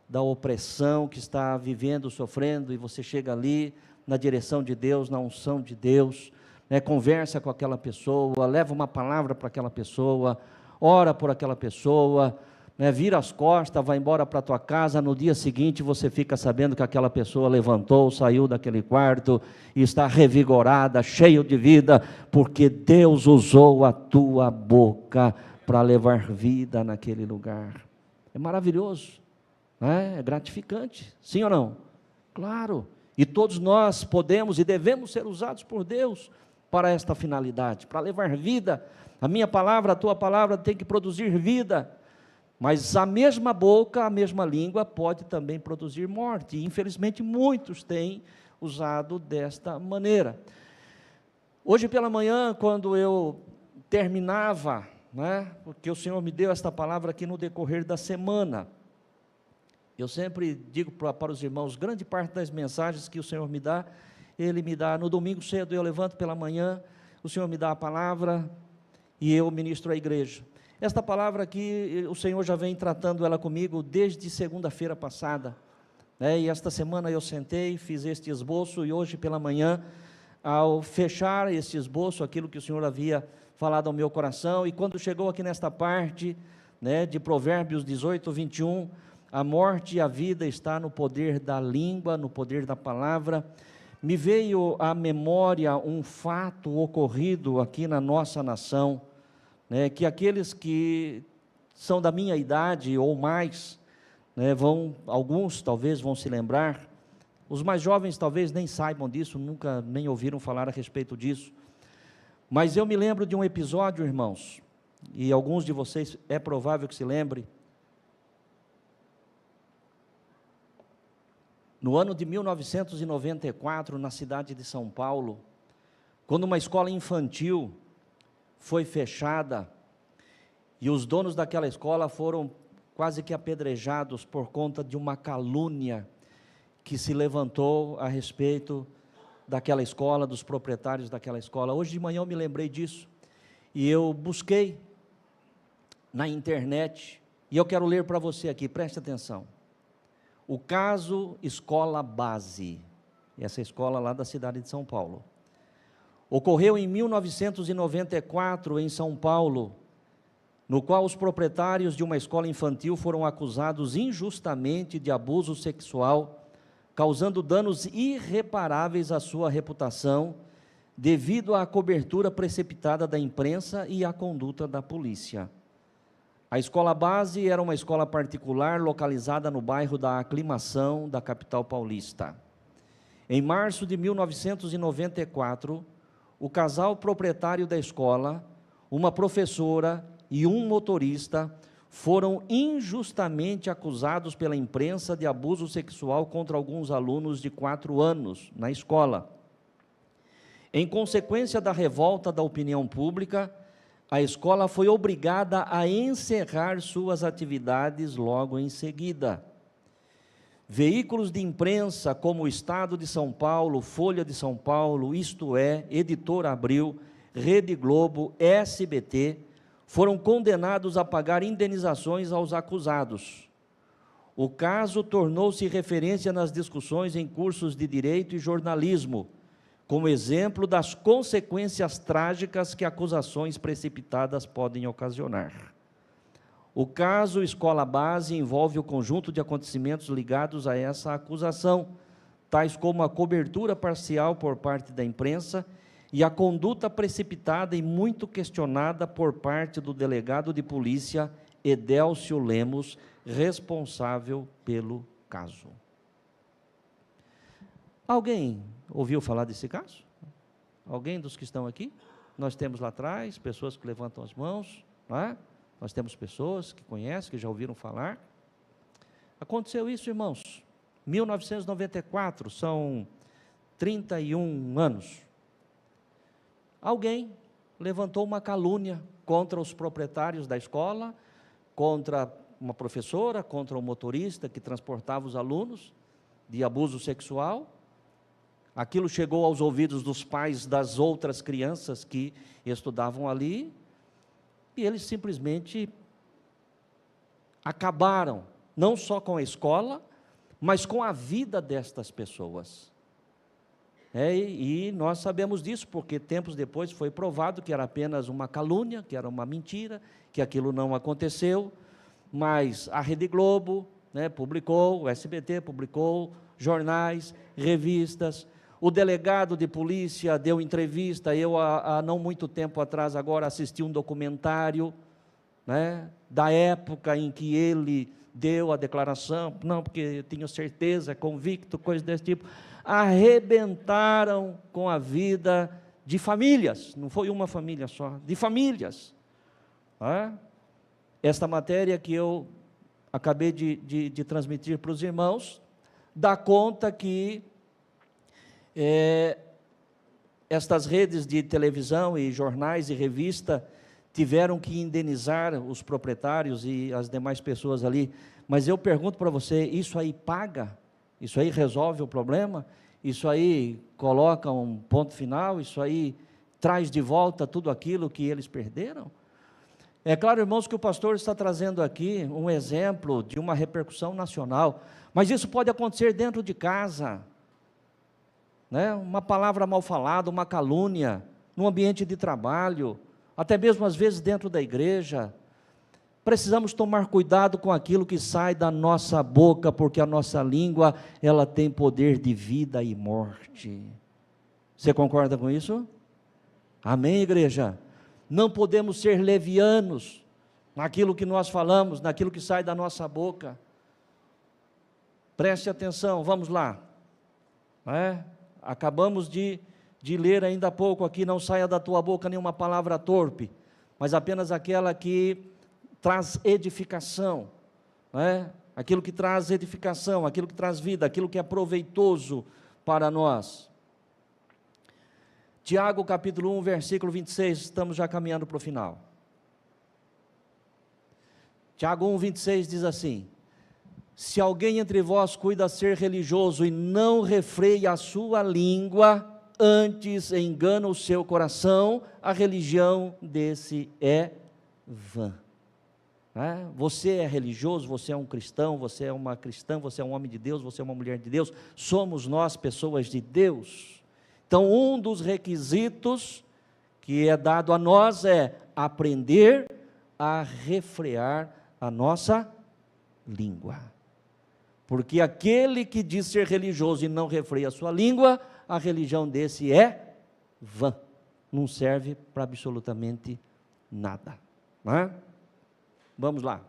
da opressão que está vivendo, sofrendo, e você chega ali, na direção de Deus, na unção de Deus, né? Conversa com aquela pessoa, leva uma palavra para aquela pessoa, ora por aquela pessoa, né? Vira as costas, vai embora para a tua casa. No dia seguinte você fica sabendo que aquela pessoa levantou, saiu daquele quarto e está revigorada, cheio de vida, porque Deus usou a tua boca para levar vida naquele lugar. É maravilhoso, né? É gratificante, sim ou não? Claro, e todos nós podemos e devemos ser usados por Deus para esta finalidade, para levar vida. A minha palavra, a tua palavra tem que produzir vida, mas a mesma boca, a mesma língua pode também produzir morte, e infelizmente muitos têm usado desta maneira. Hoje pela manhã, quando eu terminava, né, porque o Senhor me deu esta palavra aqui no decorrer da semana, Eu sempre digo para os irmãos, grande parte das mensagens que o Senhor me dá, Ele me dá no domingo cedo, eu levanto pela manhã, o Senhor me dá a palavra e eu ministro à igreja. Esta palavra aqui, o Senhor já vem tratando ela comigo desde segunda-feira passada, né? E esta semana eu sentei, fiz este esboço, e hoje pela manhã, ao fechar este esboço, aquilo que o Senhor havia falado ao meu coração, e quando chegou aqui nesta parte, né, de Provérbios 18, 21, a morte e a vida está no poder da língua, no poder da palavra, me veio à memória um fato ocorrido aqui na nossa nação, né, que aqueles que são da minha idade ou mais, né, alguns talvez vão se lembrar, os mais jovens talvez nem saibam disso, nunca nem ouviram falar a respeito disso, mas eu me lembro de um episódio, irmãos, e alguns de vocês é provável que se lembre. No ano de 1994, na cidade de São Paulo, quando uma escola infantil foi fechada, e os donos daquela escola foram quase que apedrejados por conta de uma calúnia que se levantou a respeito daquela escola, dos proprietários daquela escola. Hoje de manhã eu me lembrei disso, e eu busquei na internet, e eu quero ler para você aqui, preste atenção. O caso Escola Base, essa escola lá da cidade de São Paulo, ocorreu em 1994 em São Paulo, no qual os proprietários de uma escola infantil foram acusados injustamente de abuso sexual, causando danos irreparáveis à sua reputação, devido à cobertura precipitada da imprensa e à conduta da polícia. A Escola Base era uma escola particular localizada no bairro da Aclimação da capital paulista. Em março de 1994, o casal proprietário da escola, uma professora e um motorista foram injustamente acusados pela imprensa de abuso sexual contra alguns alunos de 4 anos na escola. Em consequência da revolta da opinião pública, a escola foi obrigada a encerrar suas atividades logo em seguida. Veículos de imprensa como o Estado de São Paulo, Folha de São Paulo, Isto É, Editora Abril, Rede Globo, SBT, foram condenados a pagar indenizações aos acusados. O caso tornou-se referência nas discussões em cursos de direito e jornalismo, como exemplo das consequências trágicas que acusações precipitadas podem ocasionar. O caso Escola Base envolve o conjunto de acontecimentos ligados a essa acusação, tais como a cobertura parcial por parte da imprensa e a conduta precipitada e muito questionada por parte do delegado de polícia Edélcio Lemos, responsável pelo caso. Alguém ouviu falar desse caso? Alguém dos que estão aqui? Nós temos lá atrás pessoas que levantam as mãos, não é? Nós temos pessoas que conhecem, que já ouviram falar. Aconteceu isso, irmãos, 1994, são 31 anos. Alguém levantou uma calúnia contra os proprietários da escola, contra uma professora, contra um motorista que transportava os alunos, de abuso sexual. Aquilo chegou aos ouvidos dos pais das outras crianças que estudavam ali, e eles simplesmente acabaram, não só com a escola, mas com a vida destas pessoas. E nós sabemos disso, porque tempos depois foi provado que era apenas uma calúnia, que era uma mentira, que aquilo não aconteceu, mas a Rede Globo, né, publicou, o SBT publicou, jornais, revistas, o delegado de polícia deu entrevista, eu há não muito tempo atrás agora assisti um documentário, né, da época em que ele deu a declaração, não, porque eu tinha certeza, convicto, coisa desse tipo, arrebentaram com a vida de famílias, não foi uma família só, de famílias. Esta matéria que eu acabei de transmitir para os irmãos, dá conta que estas redes de televisão e jornais e revista tiveram que indenizar os proprietários e as demais pessoas ali, Mas eu pergunto para você, isso aí paga? Isso aí resolve o problema? Isso aí coloca um ponto final? Isso aí traz de volta tudo aquilo que eles perderam? É claro, irmãos, que o pastor está trazendo aqui um exemplo de uma repercussão nacional, mas isso pode acontecer dentro de casa, né? Uma palavra mal falada, uma calúnia, no ambiente de trabalho, até mesmo às vezes dentro da igreja. Precisamos tomar cuidado com aquilo que sai da nossa boca, porque a nossa língua, ela tem poder de vida e morte. Você concorda com isso? Amém, igreja? Não podemos ser levianos naquilo que nós falamos, naquilo que sai da nossa boca. Preste atenção, vamos lá. Acabamos de ler ainda há pouco aqui, não saia da tua boca nenhuma palavra torpe, mas apenas aquela que traz edificação, aquilo que traz edificação, aquilo que traz vida, aquilo que é proveitoso para nós. Tiago capítulo 1, versículo 26, estamos já caminhando para o final. Tiago 1, 26 diz assim: se alguém entre vós cuida ser religioso e não refreia a sua língua, antes engana o seu coração, a religião desse é vã. Você é religioso, você é um cristão, você é uma cristã, você é um homem de Deus, você é uma mulher de Deus, somos nós pessoas de Deus. Então, um dos requisitos que é dado a nós é aprender a refrear a nossa língua. Porque aquele que diz ser religioso e não refreia a sua língua, a religião desse é vã, não serve para absolutamente nada. Vamos lá.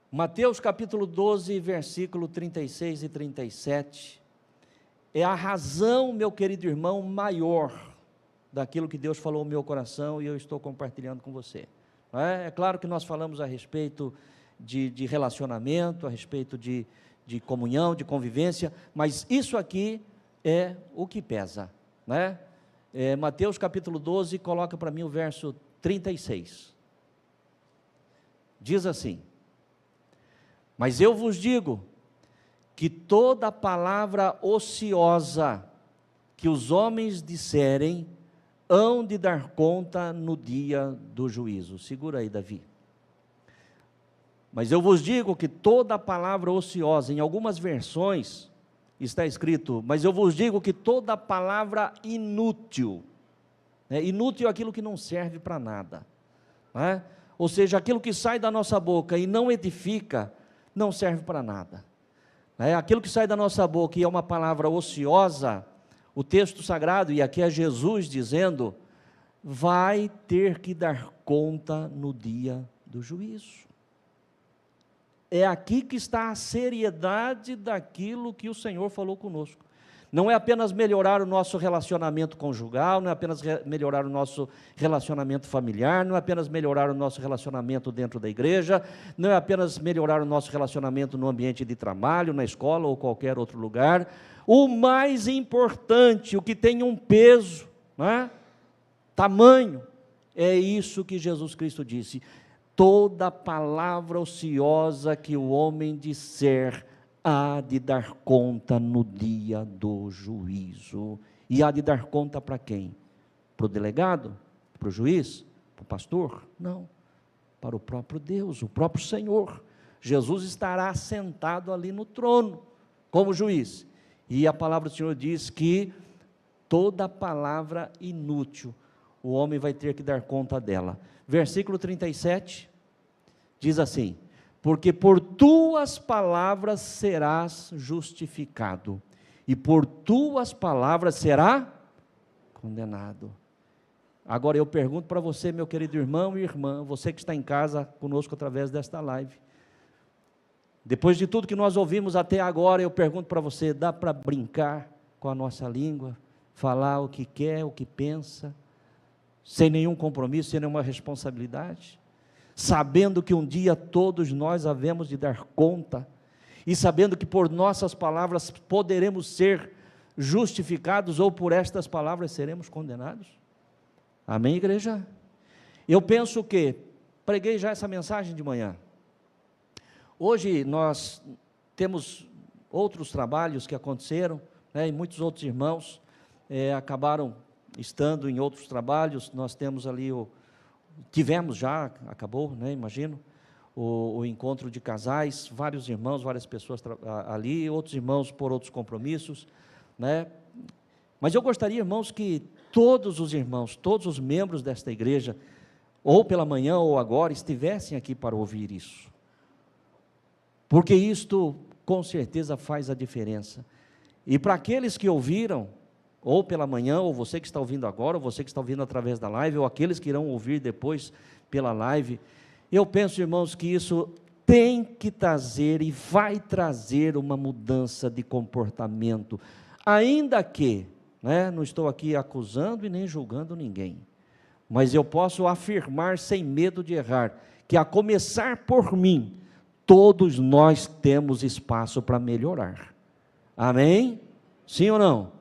Mateus capítulo 12, versículo 36 e 37, é a razão, meu querido irmão, maior daquilo que Deus falou no meu coração e eu estou compartilhando com você. É claro que nós falamos a respeito de relacionamento, a respeito de comunhão, de convivência, mas isso aqui é o que pesa, Mateus capítulo 12, coloca para mim o verso 36. Diz assim: mas eu vos digo que toda palavra ociosa que os homens disserem, hão de dar conta no dia do juízo. Segura aí, Davi. Mas eu vos digo que toda palavra ociosa, em algumas versões está escrito, mas eu vos digo que toda palavra inútil, inútil é aquilo que não serve para nada, ou seja, aquilo que sai da nossa boca e não edifica, não serve para nada. Aquilo que sai da nossa boca e é uma palavra ociosa, o texto sagrado, e aqui é Jesus dizendo, vai ter que dar conta no dia do juízo. É aqui que está a seriedade daquilo que o Senhor falou conosco. Não é apenas melhorar o nosso relacionamento conjugal, não é apenas melhorar o nosso relacionamento familiar, não é apenas melhorar o nosso relacionamento dentro da igreja, não é apenas melhorar o nosso relacionamento no ambiente de trabalho, na escola ou qualquer outro lugar. O mais importante, o que tem um peso, tamanho, é isso que Jesus Cristo disse: toda palavra ociosa que o homem disser, há de dar conta no dia do juízo. E há de dar conta para quem? Para o delegado? Para o juiz? Para o pastor? Não, para o próprio Deus, o próprio Senhor. Jesus estará sentado ali no trono, como juiz, e a palavra do Senhor diz que toda palavra inútil, o homem vai ter que dar conta dela. Versículo 37, diz assim: porque por tuas palavras serás justificado, e por tuas palavras será condenado. Agora eu pergunto para você, meu querido irmão e irmã, você que está em casa conosco através desta live, depois de tudo que nós ouvimos até agora, eu pergunto para você, dá para brincar com a nossa língua, falar o que quer, o que pensa, sem nenhum compromisso, sem nenhuma responsabilidade? Sabendo que um dia todos nós havemos de dar conta, e sabendo que por nossas palavras poderemos ser justificados, ou por estas palavras seremos condenados? Amém, igreja? Eu penso que, preguei já essa mensagem de manhã, Hoje nós temos outros trabalhos que aconteceram, né, e muitos outros irmãos acabaram estando em outros trabalhos. Nós temos ali tivemos já, acabou, né, imagino, o encontro de casais, vários irmãos, várias pessoas ali, outros irmãos por outros compromissos, né? Mas eu gostaria, irmãos, que todos os irmãos, todos os membros desta igreja, ou pela manhã ou agora, estivessem aqui para ouvir isso, porque isto com certeza faz a diferença. E para aqueles que ouviram, ou pela manhã, ou você que está ouvindo agora, ou você que está ouvindo através da live, ou aqueles que irão ouvir depois pela live, eu penso, irmãos, que isso tem que trazer e vai trazer uma mudança de comportamento, ainda que, né, não estou aqui acusando e nem julgando ninguém, mas eu posso afirmar sem medo de errar, que a começar por mim, todos nós temos espaço para melhorar. Amém? Sim ou não?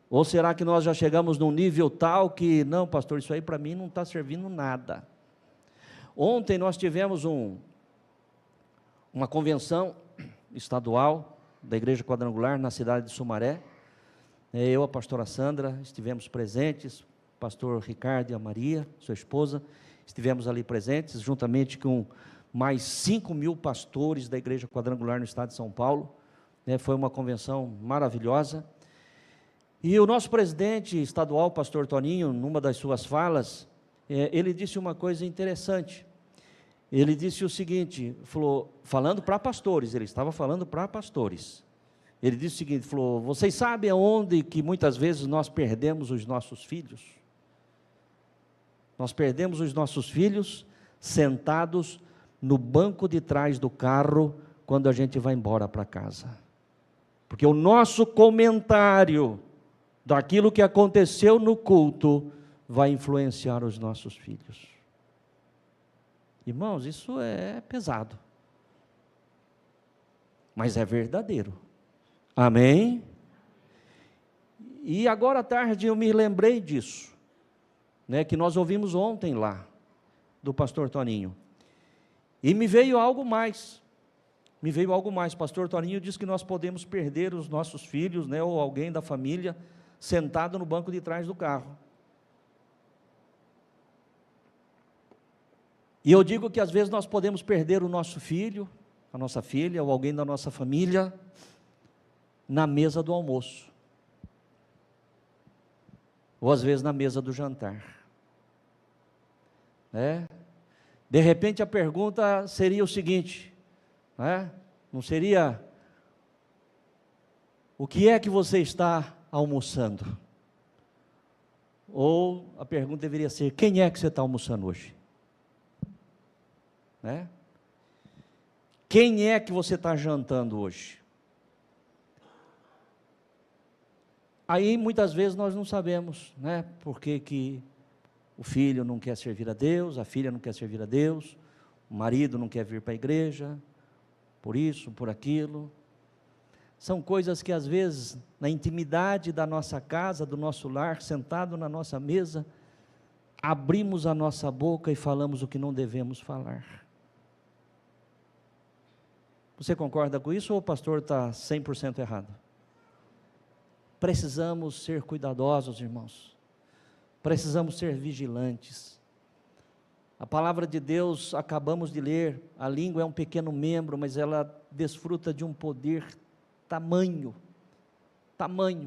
Ou será que nós já chegamos num nível tal que, não, pastor, isso aí para mim não está servindo nada? Ontem nós tivemos uma convenção estadual da Igreja Quadrangular na cidade de Sumaré. Eu, a pastora Sandra, estivemos presentes, pastor Ricardo e a Maria, sua esposa, estivemos ali presentes, juntamente com mais 5.000 pastores da Igreja Quadrangular no estado de São Paulo. Foi uma convenção maravilhosa. E o nosso presidente estadual, pastor Toninho, numa das suas falas, ele disse uma coisa interessante. Ele disse o seguinte, falando para pastores, ele estava falando para pastores. Ele disse o seguinte, falou: vocês sabem aonde que muitas vezes nós perdemos os nossos filhos? Nós perdemos os nossos filhos sentados no banco de trás do carro, quando a gente vai embora para casa. Porque o nosso comentário daquilo que aconteceu no culto vai influenciar os nossos filhos. Irmãos, isso é pesado, mas é verdadeiro. Amém? E agora à tarde eu me lembrei disso, né, que nós ouvimos ontem lá, do pastor Toninho, e me veio algo mais. Pastor Toninho disse que nós podemos perder os nossos filhos, né, ou alguém da família, sentado no banco de trás do carro. E eu digo que às vezes nós podemos perder o nosso filho, a nossa filha, ou alguém da nossa família, na mesa do almoço, ou às vezes na mesa do jantar. De repente a pergunta seria o seguinte, não seria: o que é que você está almoçando? Ou a pergunta deveria ser: quem é que você está almoçando hoje? Quem é que você está jantando hoje? Aí muitas vezes nós não sabemos, por que o filho não quer servir a Deus, a filha não quer servir a Deus, o marido não quer vir para a igreja, por isso, por aquilo. São coisas que às vezes, na intimidade da nossa casa, do nosso lar, sentado na nossa mesa, abrimos a nossa boca e falamos o que não devemos falar. Você concorda com isso ou o pastor está 100% errado? Precisamos ser cuidadosos, irmãos. Precisamos ser vigilantes. A palavra de Deus, acabamos de ler, a língua é um pequeno membro, mas ela desfruta de um poder tamanho,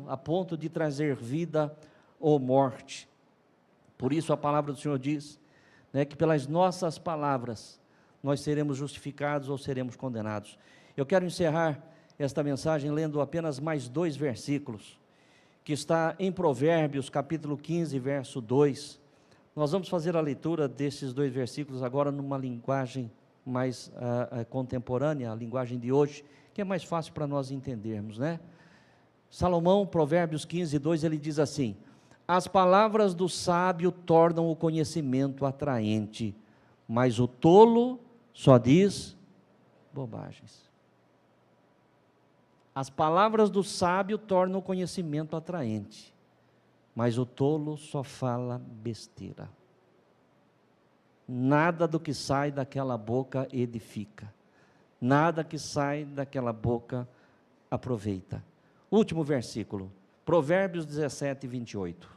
a ponto de trazer vida ou morte. Por isso a palavra do Senhor diz, que pelas nossas palavras nós seremos justificados ou seremos condenados. Eu quero encerrar esta mensagem lendo apenas mais 2 versículos, que está em Provérbios, capítulo 15, verso 2. Nós vamos fazer a leitura desses 2 versículos agora numa linguagem mais contemporânea, a linguagem de hoje, que é mais fácil para nós entendermos, Salomão, Provérbios 15, 2, ele diz assim: as palavras do sábio tornam o conhecimento atraente, mas o tolo só diz bobagens. As palavras do sábio tornam o conhecimento atraente, mas o tolo só fala besteira. Nada do que sai daquela boca edifica. Nada que sai daquela boca aproveita. Último versículo, Provérbios 17, 28.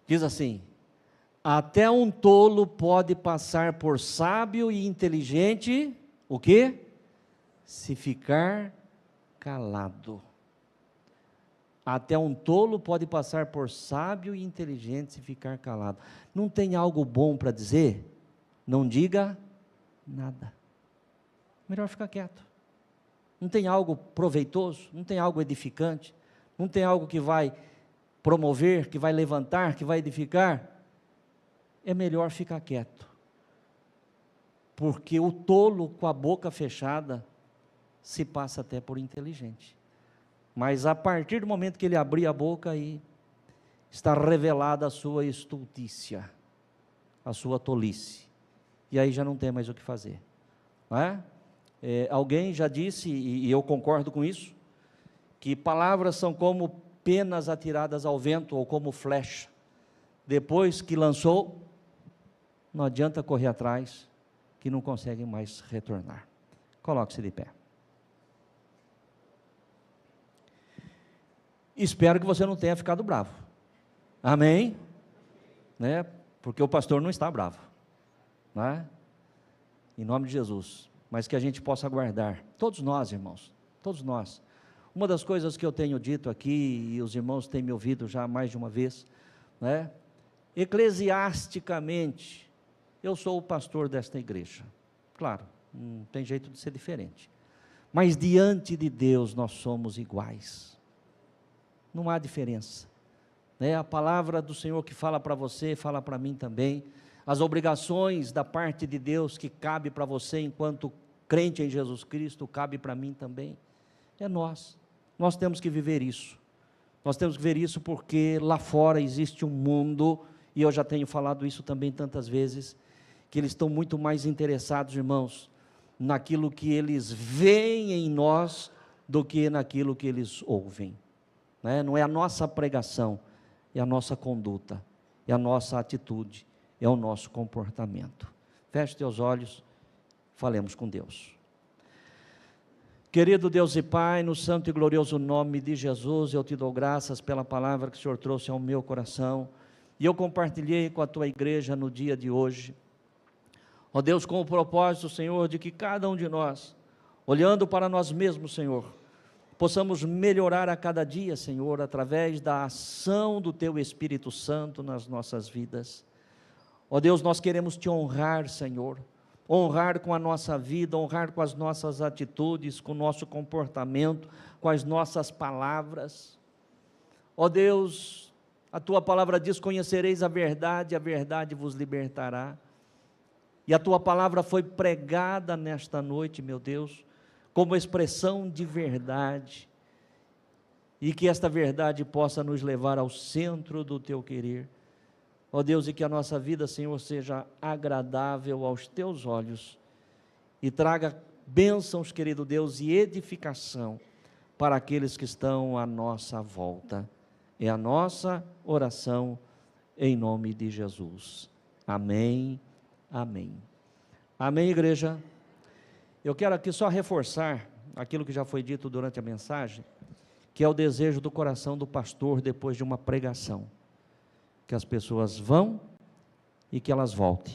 Diz assim: até um tolo pode passar por sábio e inteligente, o quê? Se ficar calado. Até um tolo pode passar por sábio e inteligente se ficar calado. Não tem algo bom para dizer? Não diga nada. Melhor ficar quieto. Não tem algo proveitoso? Não tem algo edificante? Não tem algo que vai promover, que vai levantar, que vai edificar? É melhor ficar quieto. Porque o tolo com a boca fechada se passa até por inteligente. Mas a partir do momento que ele abrir a boca, aí está revelada a sua estultícia, a sua tolice. E aí já não tem mais o que fazer. Não é? Alguém já disse, e eu concordo com isso, que palavras são como penas atiradas ao vento, ou como flecha. Depois que lançou, não adianta correr atrás, que não consegue mais retornar. Coloque-se de pé. Espero que você não tenha ficado bravo. Amém? Né? Porque o pastor não está bravo. Né? Em nome de Jesus. Mas que a gente possa guardar. Todos nós, irmãos. Todos nós. Uma das coisas que eu tenho dito aqui, e os irmãos têm me ouvido já mais de uma vez, né? Eclesiasticamente, eu sou o pastor desta igreja. Claro, não tem jeito de ser diferente. Mas diante de Deus nós somos iguais. Não há diferença, né? A palavra do Senhor que fala para você, fala para mim também. As obrigações da parte de Deus que cabe para você enquanto crente em Jesus Cristo, cabe para mim também. É nós temos que viver isso. Nós temos que ver isso porque lá fora existe um mundo, e eu já tenho falado isso também tantas vezes, que eles estão muito mais interessados, irmãos, naquilo que eles veem em nós, do que naquilo que eles ouvem. Não é a nossa pregação, é a nossa conduta, é a nossa atitude, é o nosso comportamento. Feche teus olhos, falemos com Deus. Querido Deus e Pai, no santo e glorioso nome de Jesus, eu te dou graças pela palavra que o Senhor trouxe ao meu coração, e eu compartilhei com a tua igreja no dia de hoje. Ó Deus, com o propósito, Senhor, de que cada um de nós, olhando para nós mesmos, Senhor, possamos melhorar a cada dia, Senhor, através da ação do Teu Espírito Santo nas nossas vidas. Ó Deus, nós queremos Te honrar, Senhor, honrar com a nossa vida, honrar com as nossas atitudes, com o nosso comportamento, com as nossas palavras. Ó Deus, a Tua palavra diz: conhecereis a verdade vos libertará. E a Tua palavra foi pregada nesta noite, meu Deus, como expressão de verdade, e que esta verdade possa nos levar ao centro do Teu querer. Ó Deus, e que a nossa vida, Senhor, seja agradável aos Teus olhos, e traga bênçãos, querido Deus, e edificação para aqueles que estão à nossa volta. É a nossa oração em nome de Jesus. Amém, amém. Amém, igreja? Eu quero aqui só reforçar aquilo que já foi dito durante a mensagem, que é o desejo do coração do pastor depois de uma pregação, que as pessoas vão e que elas voltem,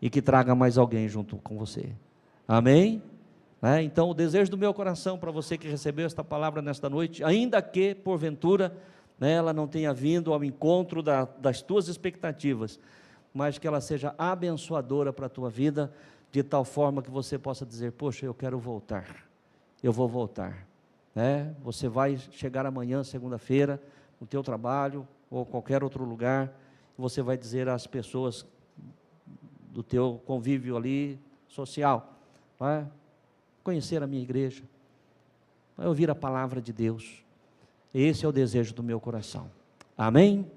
e que traga mais alguém junto com você. Amém? Então o desejo do meu coração para você que recebeu esta palavra nesta noite, ainda que porventura ela não tenha vindo ao encontro das tuas expectativas, mas que ela seja abençoadora para a tua vida, de tal forma que você possa dizer: poxa, eu quero voltar, eu vou voltar. Você vai chegar amanhã, segunda-feira, no teu trabalho, ou qualquer outro lugar, você vai dizer às pessoas do teu convívio ali, social, conhecer a minha igreja, vai ouvir a palavra de Deus. Esse é o desejo do meu coração. Amém?